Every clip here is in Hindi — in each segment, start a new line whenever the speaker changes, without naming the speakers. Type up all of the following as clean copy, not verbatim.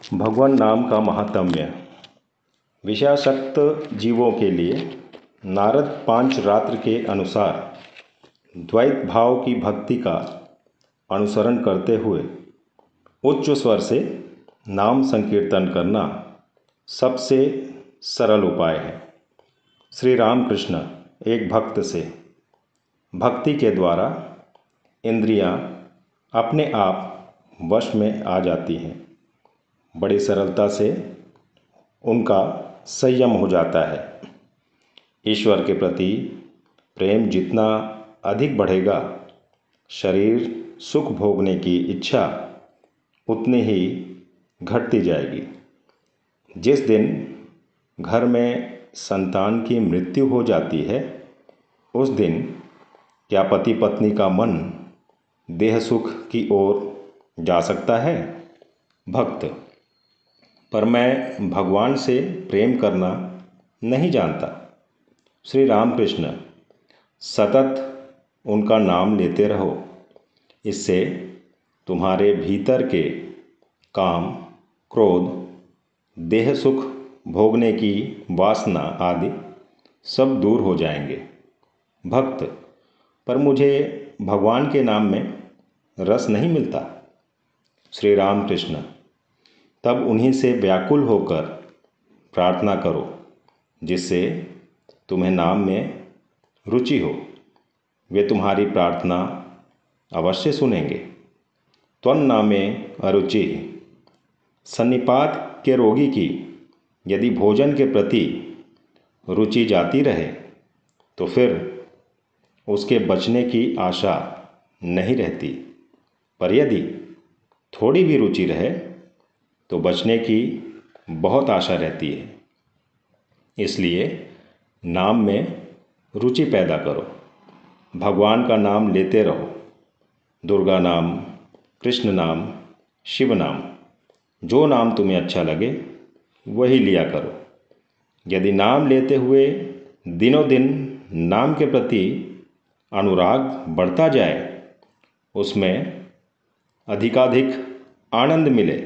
भगवान नाम का महात्म्य। विषयासक्त जीवों के लिए नारद पांचरात्र के अनुसार द्वैत भाव की भक्ति का अनुसरण करते हुए उच्च स्वर से नाम संकीर्तन करना सबसे सरल उपाय है। श्री रामकृष्ण एक भक्त से भक्ति के द्वारा इंद्रियां अपने आप वश में आ जाती हैं। बड़ी सरलता से उनका संयम हो जाता है। ईश्वर के प्रति प्रेम जितना अधिक बढ़ेगा, शरीर सुख भोगने की इच्छा उतनी ही घटती जाएगी। जिस दिन घर में संतान की मृत्यु हो जाती है, उस दिन क्या पति पत्नी का मन देह सुख की ओर जा सकता है? भक्त: पर मैं भगवान से प्रेम करना नहीं जानता। श्री रामकृष्ण: सतत उनका नाम लेते रहो। इससे तुम्हारे भीतर के काम, क्रोध, देह सुख भोगने की वासना आदि सब दूर हो जाएंगे। भक्त: पर मुझे भगवान के नाम में रस नहीं मिलता। श्री रामकृष्ण: तब उन्हीं से व्याकुल होकर प्रार्थना करो, जिससे तुम्हें नाम में रुचि हो। वे तुम्हारी प्रार्थना अवश्य सुनेंगे। त्वन्नामे अरुचि। सन्निपात के रोगी की यदि भोजन के प्रति रुचि जाती रहे, तो फिर उसके बचने की आशा नहीं रहती। पर यदि थोड़ी भी रुचि रहे, तो बचने की बहुत आशा रहती है। इसलिए नाम में रुचि पैदा करो। भगवान का नाम लेते रहो। दुर्गा नाम, कृष्ण नाम, शिव नाम, जो नाम तुम्हें अच्छा लगे वही लिया करो। यदि नाम लेते हुए दिनों दिन नाम के प्रति अनुराग बढ़ता जाए, उसमें अधिकाधिक आनंद मिले,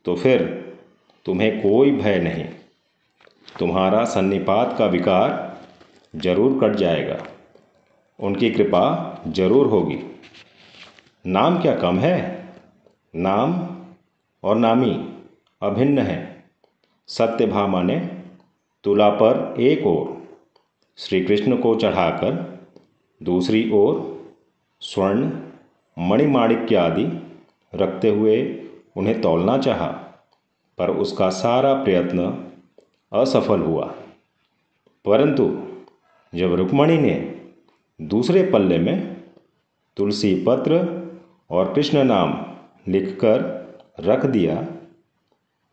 तो फिर तुम्हें कोई भय नहीं। तुम्हारा सन्निपात का विकार जरूर कट जाएगा। उनकी कृपा जरूर होगी। नाम क्या कम है? नाम और नामी अभिन्न है। सत्यभामा ने तुला पर एक ओर श्री कृष्ण को चढ़ाकर दूसरी ओर स्वर्ण, मणिमाणिक्य आदि रखते हुए उन्हें तौलना चाहा, पर उसका सारा प्रयत्न असफल हुआ। परंतु जब रुक्मणी ने दूसरे पल्ले में तुलसी पत्र और कृष्ण नाम लिखकर रख दिया,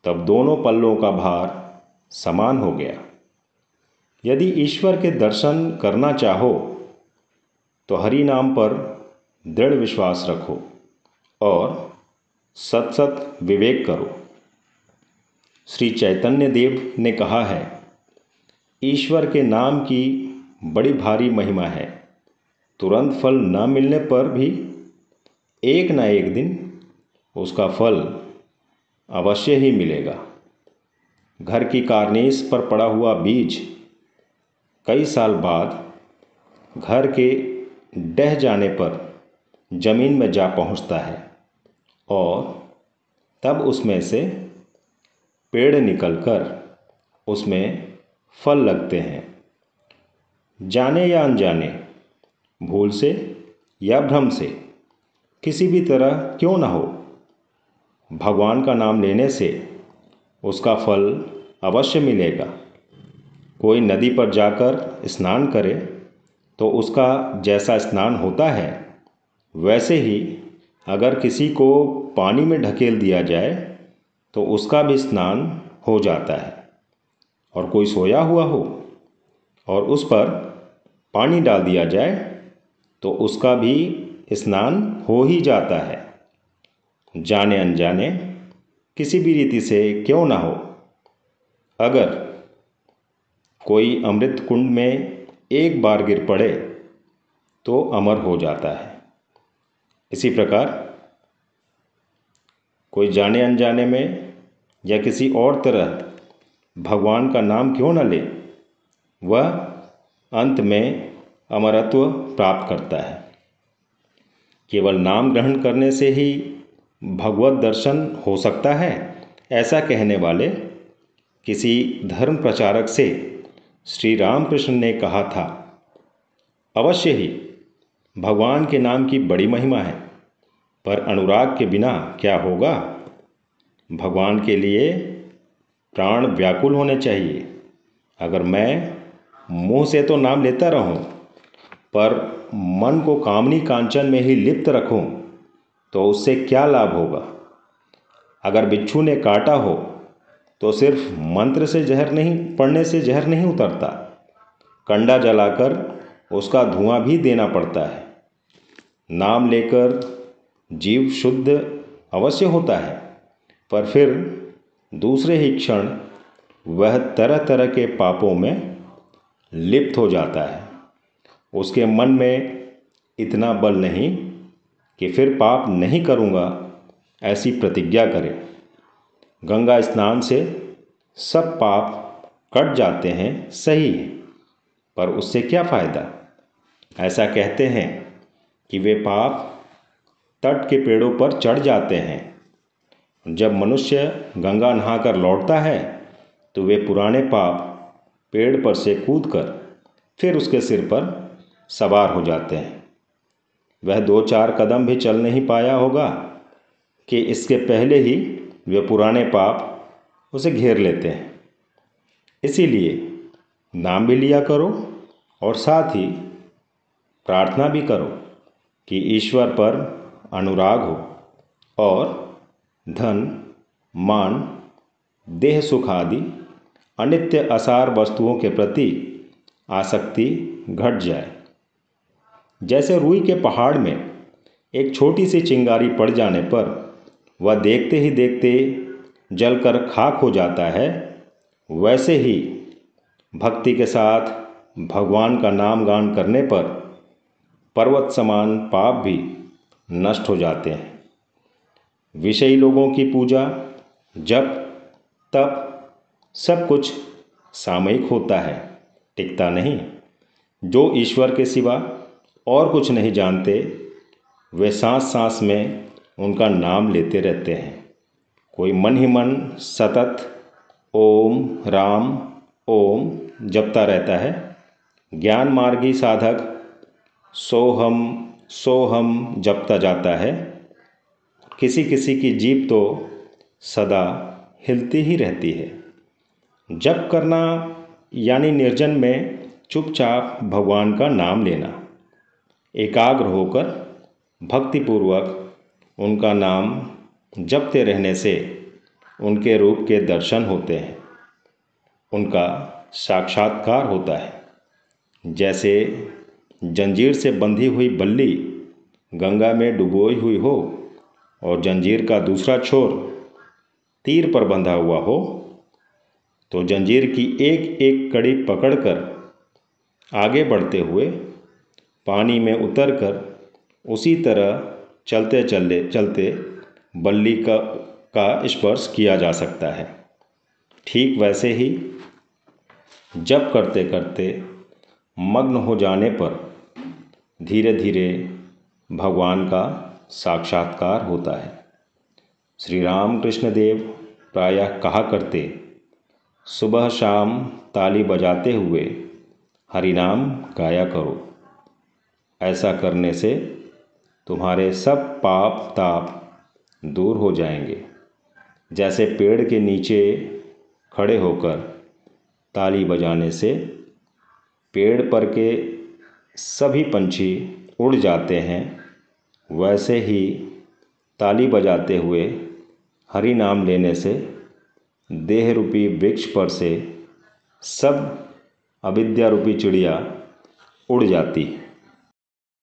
तब दोनों पल्लों का भार समान हो गया। यदि ईश्वर के दर्शन करना चाहो, तो हरि नाम पर दृढ़ विश्वास रखो और सत सत विवेक करो। श्री चैतन्य देव ने कहा है, ईश्वर के नाम की बड़ी भारी महिमा है। तुरंत फल न मिलने पर भी एक न एक दिन उसका फल अवश्य ही मिलेगा। घर की कार्निस पर पड़ा हुआ बीज कई साल बाद घर के ढह जाने पर जमीन में जा पहुंचता है और तब उसमें से पेड़ निकलकर उसमें फल लगते हैं। जाने या अनजाने, भूल से या भ्रम से, किसी भी तरह क्यों ना हो, भगवान का नाम लेने से उसका फल अवश्य मिलेगा। कोई नदी पर जाकर स्नान करे तो उसका जैसा स्नान होता है, वैसे ही अगर किसी को पानी में ढकेल दिया जाए तो उसका भी स्नान हो जाता है। और कोई सोया हुआ हो और उस पर पानी डाल दिया जाए तो उसका भी स्नान हो ही जाता है। जाने अनजाने, किसी भी रीति से क्यों ना हो, अगर कोई अमृत कुंड में एक बार गिर पड़े तो अमर हो जाता है। इसी प्रकार कोई जाने अनजाने में या किसी और तरह भगवान का नाम क्यों न ले, वह अंत में अमरत्व प्राप्त करता है। केवल नाम ग्रहण करने से ही भगवत दर्शन हो सकता है, ऐसा कहने वाले किसी धर्म प्रचारक से श्री रामकृष्ण ने कहा था। अवश्य ही भगवान के नाम की बड़ी महिमा है, पर अनुराग के बिना क्या होगा। भगवान के लिए प्राण व्याकुल होने चाहिए। अगर मैं मुंह से तो नाम लेता रहूं, पर मन को कामनी कांचन में ही लिप्त रखूं, तो उससे क्या लाभ होगा। अगर बिच्छू ने काटा हो तो सिर्फ मंत्र से जहर नहीं पड़ने से जहर नहीं उतरता, कंडा जलाकर उसका धुआं भी देना पड़ता है। नाम लेकर जीव शुद्ध अवश्य होता है, पर फिर दूसरे ही क्षण वह तरह तरह के पापों में लिप्त हो जाता है। उसके मन में इतना बल नहीं कि फिर पाप नहीं करूँगा ऐसी प्रतिज्ञा करे। गंगा स्नान से सब पाप कट जाते हैं, सही है, पर उससे क्या फ़ायदा। ऐसा कहते हैं कि वे पाप तट के पेड़ों पर चढ़ जाते हैं। जब मनुष्य गंगा नहाकर लौटता है तो वे पुराने पाप पेड़ पर से कूदकर फिर उसके सिर पर सवार हो जाते हैं। वह 2-4 कदम भी चल नहीं पाया होगा कि इसके पहले ही वे पुराने पाप उसे घेर लेते हैं। इसीलिए नाम भी लिया करो और साथ ही प्रार्थना भी करो कि ईश्वर पर अनुराग हो और धन, मान, देह सुख आदि अनित्य असार वस्तुओं के प्रति आसक्ति घट जाए। जैसे रुई के पहाड़ में एक छोटी सी चिंगारी पड़ जाने पर वह देखते ही देखते जलकर खाक हो जाता है, वैसे ही भक्ति के साथ भगवान का नाम गान करने पर पर्वत समान पाप भी नष्ट हो जाते हैं। विषयी लोगों की पूजा, जप, तप सब कुछ सामयिक होता है, टिकता नहीं। जो ईश्वर के सिवा और कुछ नहीं जानते, वे सांस सांस में उनका नाम लेते रहते हैं। कोई मन ही मन सतत ओम राम ओम जपता रहता है। ज्ञान मार्गी साधक सोहम सोहम जपता जाता है। किसी किसी की जीभ तो सदा हिलती ही रहती है। जप करना यानी निर्जन में चुपचाप भगवान का नाम लेना। एकाग्र होकर भक्तिपूर्वक उनका नाम जपते रहने से उनके रूप के दर्शन होते हैं, उनका साक्षात्कार होता है। जैसे जंजीर से बंधी हुई बल्ली गंगा में डुबोई हुई हो और जंजीर का दूसरा छोर तीर पर बंधा हुआ हो, तो जंजीर की एक एक कड़ी पकड़कर आगे बढ़ते हुए पानी में उतरकर उसी तरह चलते चलते बल्ली का स्पर्श किया जा सकता है। ठीक वैसे ही जप करते करते मग्न हो जाने पर धीरे धीरे भगवान का साक्षात्कार होता है। श्री रामकृष्ण देव प्रायः कहा करते, सुबह शाम ताली बजाते हुए हरिनाम गाया करो। ऐसा करने से तुम्हारे सब पाप ताप दूर हो जाएंगे। जैसे पेड़ के नीचे खड़े होकर ताली बजाने से पेड़ पर के सभी पंछी उड़ जाते हैं, वैसे ही ताली बजाते हुए हरि नाम लेने से देह रूपी वृक्ष पर से सब अविद्या रूपी चिड़िया उड़ जाती है।